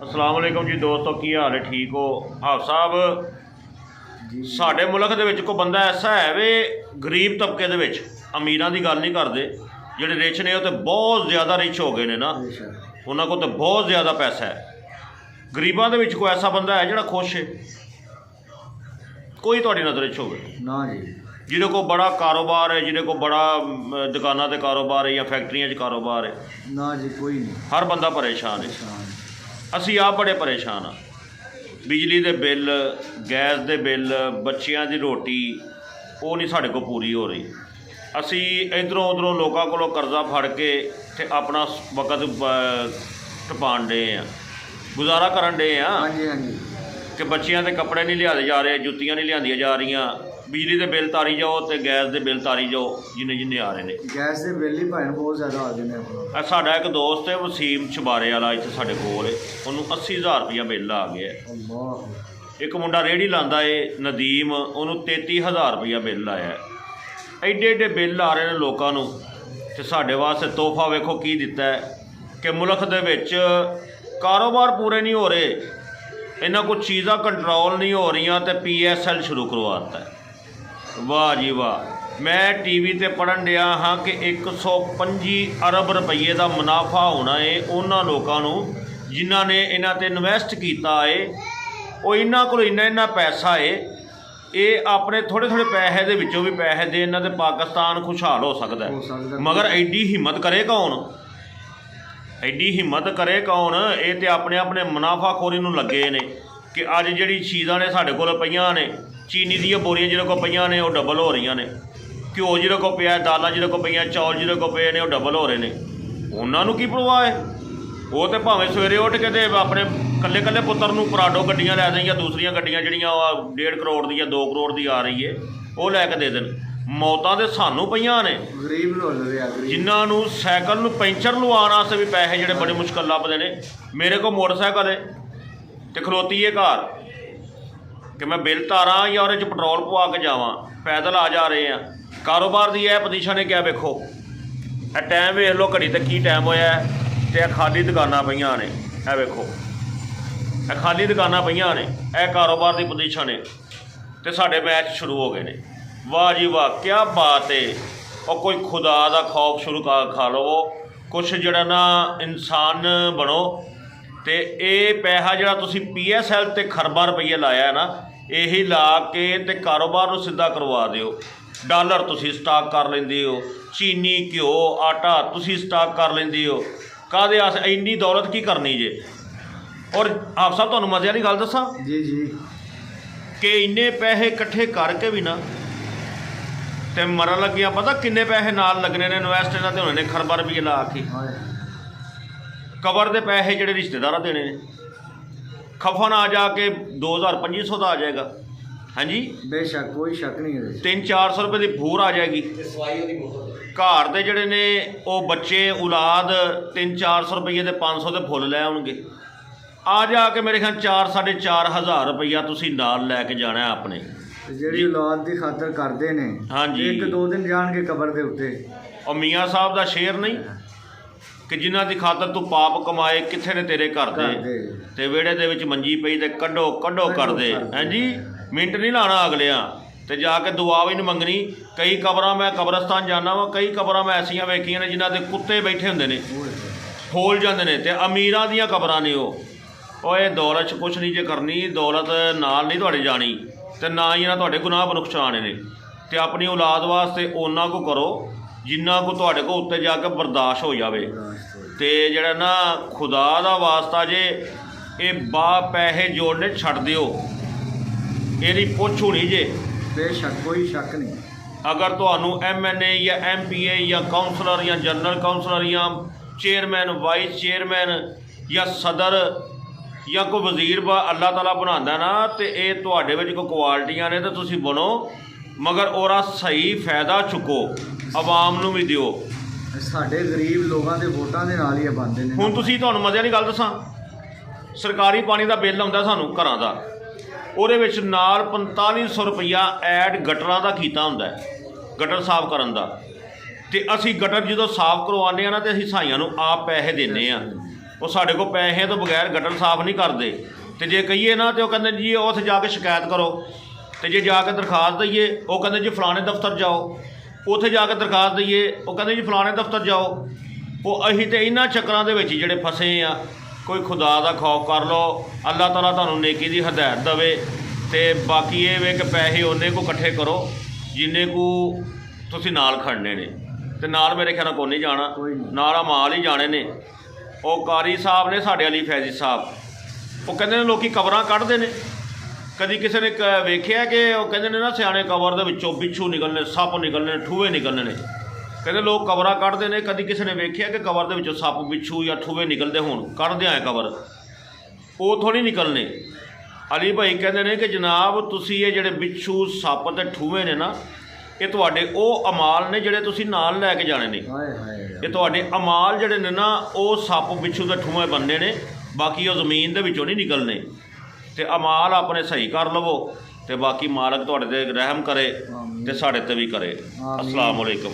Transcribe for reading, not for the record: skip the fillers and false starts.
अस्सलाम वालेकुम जी दोस्तों, की हाल है? ठीक हो? हाफ साहब, साडे मुल्क दे विच कोई बंदा ऐसा है वे गरीब तबके दे विच, अमीरां दी गल नहीं करदे, जेह्ड़े रिच ने वो तो बहुत ज़्यादा रिच हो गए ने ना, उन्हां कोल तो बहुत ज़्यादा पैसा है। गरीबां दे विच कोई ऐसा बंदा है जिहड़ा खुश है? कोई तुहाडी नज़र च होवे ना जी, जिहदे को बड़ा कारोबार है, जिहदे को बड़ा दुकानां ते कारोबार है या फैक्ट्रियां च कारोबार है? ना जी, कोई नहीं। हर बंदा परेशान है। ਅਸੀਂ ਆਪ बड़े परेशान हाँ। बिजली के बिल, गैस के बिल, बच्चों की रोटी वो नहीं साढ़े को पूरी हो रही। असी इधरों उधरों लोगों को कर्जा फड़ के ते अपना वक्त टपान डे हाँ, गुजारा करन डे हाँ। हाँ जी, हाँ जी। कि बच्चों के कपड़े नहीं लियादे जा रहे, जुत्तियां नहीं लियांदियां जा रही, बिजली के बिल तारी जाओ तो गैस के बिल तारी जाओ, जिन्ने जिन्ने आ रहे हैं। गैस के बिल ही भाई बहुत ज़्यादा आ गए हैं। साडा एक दोस्त है वसीम छबारे वाला, इत्थे साडे कोल है, उन्होंने 80,000 रुपया बिल आ गया है। एक मुंडा रेहड़ी लांदा है नदीम, उन्होंने 33,000 रुपया बिल आया है। एडे एडे बिल आ रहे हैं लोगों को, तो साडे वास्ते तोहफा वेखो की दिता है कि मुल्क दे विच कारोबार पूरे नहीं हो रहे, इन्हां कुछ चीज़ां कंट्रोल नहीं हो रही, तो PSL शुरू करवाता है। वाह जी वाह, मैं टीवी ते पढ़न दिया हाँ कि 125 अरब रुपये का मुनाफा होना है उन्होंने लोगों को जिन्हों ने इन्हां ते इन्वैसट किया है। वो इन्हां कोल इन्ना पैसा है, ये अपने थोड़े थोड़े पैसे दे विचों भी पैसे दे इन्हां ते पाकिस्तान खुशहाल हो सकता है। मगर एडी हिम्मत करे कौन? एडी हिम्मत करे कौन? ये तो अपने अपने मुनाफाखोरी नूं लगे ने कि अज जिहड़ी चीज़ां ने साडे कोल पईयां ने, चीनी दी बोरियां जिहदे कोल पईयां ने वो डबल हो रही ने, घ्यो जिहदे कोल पिया, दालां जिहदे कोल पईयां, चौल जिहदे कोल पे ने वो डबल हो रहे ने। उन्हां नूं की परवाह है? वो तो भावें सवेरे उठ के ते अपने कल्ले कल्ले पुत्तर नूं पराडो गड्डियां लै देन, या दूसरियां गड्डियां जिहड़ियां 1.5 करोड़ दी या 2 करोड़ दी आ रही है वो लैके दे देन। मौतां ते सानूं पईयां ने, गरीब लोग जिन्हां नूं साइकिल नूं पैंचर लवाउण वास्ते भी पैसे जिहड़े बड़ी मुश्किल लभदे ने। मेरे को मोटरसाइकिल है तो खलोती है घर कि मैं बिल तारा या और पेट्रोल पवा के जावां, पैदल आ जा रहे हैं। कारोबार की यह पोजीशन है क्या? वेखो ए टाइम वेख लो घड़ी तक की टाइम होया तो खाली दुकानां पईयां ने, ए वेखो ए खाली दुकानां पईयां ने, ए कारोबार की पोजीशन है तो साडे मैच शुरू हो गए ने। वाह जी वाह, क्या बात है। और कोई खुदा का खौफ शुरू खा लवो, कुछ जड़ा ना इंसान बनो, तो ये पैसा जड़ा तुसी PSL ते खरबां रुपये लाया है ना, यही ला के ते कारोबार नूं सीधा करवा दिओ। डॉलर तुसी स्टाक कर लेंदे हो, चीनी, घ्यो, आटा तुसी स्टाक कर लेंदे हो, काहदे आस्ते? इन्नी दौलत की करनी जे? और आप साहब तुहानूं मज़े वाली गल दसां जी जी कि इन्ने पैसे इकट्ठे करके भी ना ते मरन लगियां पता किन्ने पैसे नाल लगने ने इन्वैसट इन्हां ते होने ने खरबां रुपये ला के। कबर के पैसे जोड़े रिश्तेदार देने ने, खफन आ जाके 2,000-2,500 का आ जाएगा। हाँ जी, बेशक कोई शक नहीं है। 300-400 रुपये की फूर आ जाएगी। घर के जोड़े ने वो बच्चे औलाद 300-400 रुपये के 500 के फुल लै आउणगे। आ जाके मेरे ख्याल 4-4.5 हज़ार रुपया तुसीं नाल लैके जाना है अपने, जिहड़ी औलाद की खातर करते हैं। हाँ जी, 1-2 दिन जाणगे कबर के उत्ते। और मियाँ साहब का शेर नहीं कि जिन्हां दी खातर तू पाप कमाए, कित्थे ने तेरे घर दे ते विहड़े दे विच मंजी पई ते कड्डो कड्डो कर दे। हैं जी, मिंट नहीं लाना अगलियां ते जाके दुआ भी नहीं मंगनी। कई कबरां मैं कब्रस्तान जाना वा, कई कबरां मैं ऐसियां वेखियां ने जिन्हां दे कुत्ते बैठे हुंदे ने, खोल जांदे ने, ते अमीरां दियां कबरां ने। ओए दौलत च कुछ नहीं जे करनी, दौलत नाल नहीं तुहाडे जानी, ते ना ही इन्हां तुहाडे गुनाह बख्शाने ने। ते अपनी औलाद वास्ते उन्ना को करो जिन्ना को तुहाडे को उत्ते जाके बर्दाश्त हो जाए। तो जड़ा ना खुदा का वास्ता जे ये पैसे जोड़ने छड्ड दिओ, ਇਹਦੀ पुछ होनी जे। बेशक कोई शक नहीं। अगर तुहानू MNA या MPA या काउंसलर या जनरल काउंसलर या चेयरमैन, वाइस चेयरमैन या सदर या कोई वजीर अल्लाह ताला बनांदा ना, तो ये तुहाडे विच कोई क्वालिटियां ने तो तुसीं बनो, मगर ओरा सही फायदा चुको, आवाम नूं भी दिओ। साडे गरीब लोगों के वोटां दे नाल ही बनदे ने। हुण तुसीं तुहानूं मज़े वाली गल दसां, सरकारी पानी का बिल आउंदा सानूं घरां दा, ਉਹਦੇ ਵਿੱਚ ਨਾਲ 4500 रुपया ਐਡ ਗਟਰਾਂ ਦਾ ਕੀਤਾ ਹੁੰਦਾ ਹੈ, ਗਟਰ ਸਾਫ਼ ਕਰਨ ਦਾ। ਤੇ ਅਸੀਂ ਗਟਰ ਜਦੋਂ ਸਾਫ਼ ਕਰਵਾਉਂਦੇ ਆ ਨਾ ਤੇ ਅਸੀਂ ਸਾਈਆਂ ਨੂੰ ਆਪ ਪੈਸੇ ਦਿੰਦੇ ਆ। ਉਹ ਸਾਡੇ ਕੋਲ ਪੈਸੇ ਤੋਂ ਬਗੈਰ ਗਟਰ ਸਾਫ਼ ਨਹੀਂ ਕਰਦੇ। ਤੇ ਜੇ ਕਹੀਏ ਨਾ ਤੇ ਉਹ ਕਹਿੰਦੇ ਜੀ ਉੱਥੇ ਜਾ ਕੇ ਸ਼ਿਕਾਇਤ ਕਰੋ। ਤੇ ਜੇ ਜਾ ਕੇ ਦਰਖਾਸਤ ਦਈਏ ਉਹ ਕਹਿੰਦੇ ਜੀ ਫਲਾਣੇ ਦਫ਼ਤਰ ਜਾਓ। ਉੱਥੇ ਜਾ ਕੇ ਦਰਖਾਸਤ ਦਈਏ ਉਹ ਕਹਿੰਦੇ ਜੀ ਫਲਾਣੇ ਦਫ਼ਤਰ ਜਾਓ। ਉਹ ਅਸੀਂ ਤਾਂ ਇਹਨਾਂ ਚੱਕਰਾਂ ਦੇ ਵਿੱਚ ਜਿਹੜੇ ਫਸੇ ਆ। ਕੋਈ ਖੁਦਾ ਦਾ ਖੌਫ ਕਰ ਲਓ, ਅੱਲਾਹ ਤਾਲਾ ਤੁਹਾਨੂੰ ਨੇਕੀ ਦੀ ਹਦਾਇਤ ਦੇਵੇ। ਤੇ ਬਾਕੀ ਇਹ ਵੇ ਕਿ ਪੈਸੇ ਉਹਨੇ ਕੋ ਇਕੱਠੇ ਕਰੋ ਜਿੰਨੇ ਕੁ ਤੁਸੀਂ ਨਾਲ ਖੜਨੇ ਨੇ। ਤੇ ਨਾਲ ਮੇਰੇ ਖਿਆਲ ਨਾਲ ਕੋਈ ਨਹੀਂ ਜਾਣਾ, ਨਾਲ ਆ ਮਾਲ ਹੀ ਜਾਣੇ ਨੇ। ਉਹ ਕਾਰੀ ਸਾਹਿਬ ਨੇ ਸਾਡੇ ਅਲੀ ਫੈਜ਼ੀ ਸਾਹਿਬ, ਉਹ ਕਹਿੰਦੇ ਨੇ ਲੋਕੀ ਕਬਰਾਂ ਕੱਢਦੇ ਨੇ। ਕਦੀ ਕਿਸੇ ਨੇ ਵੇਖਿਆ ਕਿ ਉਹ ਕਹਿੰਦੇ ਨੇ ਨਾ ਸਿਆਣੇ ਕਬਰ ਦੇ ਵਿੱਚੋਂ ਬਿੱਛੂ ਨਿਕਲਣੇ, ਸੱਪ ਨਿਕਲਣੇ, ਠੂਹੇ ਨਿਕਲਣੇ ਨੇ। ਕਹਿੰਦੇ ਲੋਕ ਕਬਰਾਂ ਕੱਢਦੇ ਨੇ। ਕਦੀ ਕਿਸੇ ਨੇ ਵੇਖਿਆ ਕਿ ਕਬਰ ਦੇ ਵਿੱਚੋਂ ਸੱਪ, ਬਿੱਛੂ ਜਾਂ ਠੂਹੇ ਨਿਕਲਦੇ ਹੋਣ? ਕੱਢਦੇ ਆਏ ਕਬਰ, ਉਹ ਥੋੜ੍ਹੀ ਨਿਕਲਣੇ। ਅਲੀ ਭਾਈ ਕਹਿੰਦੇ ਨੇ ਕਿ ਜਨਾਬ ਤੁਸੀਂ ਇਹ ਜਿਹੜੇ ਬਿੱਛੂ, ਸੱਪ ਅਤੇ ਠੂਹੇ ਨੇ ਨਾ, ਇਹ ਤੁਹਾਡੇ ਉਹ ਅਮਾਲ ਨੇ ਜਿਹੜੇ ਤੁਸੀਂ ਨਾਲ ਲੈ ਕੇ ਜਾਣੇ ਨੇ। ਇਹ ਤੁਹਾਡੇ ਅਮਾਲ ਜਿਹੜੇ ਨੇ ਨਾ ਉਹ ਸੱਪ, ਬਿੱਛੂ ਅਤੇ ਠੂਹੇ ਬਣਨੇ ਨੇ, ਬਾਕੀ ਉਹ ਜ਼ਮੀਨ ਦੇ ਵਿੱਚੋਂ ਨਹੀਂ ਨਿਕਲਣੇ। ਤੇ ਅਮਾਲ ਆਪਣੇ ਸਹੀ ਕਰ ਲਵੋ ਤੇ ਬਾਕੀ ਮਾਲਕ ਤੁਹਾਡੇ ਤੇ ਰਹਿਮ ਕਰੇ ਤੇ ਸਾਡੇ ਤੇ ਵੀ ਕਰੇ। ਅਸਲਾਮ ਵਾਲੇਕੁਮ।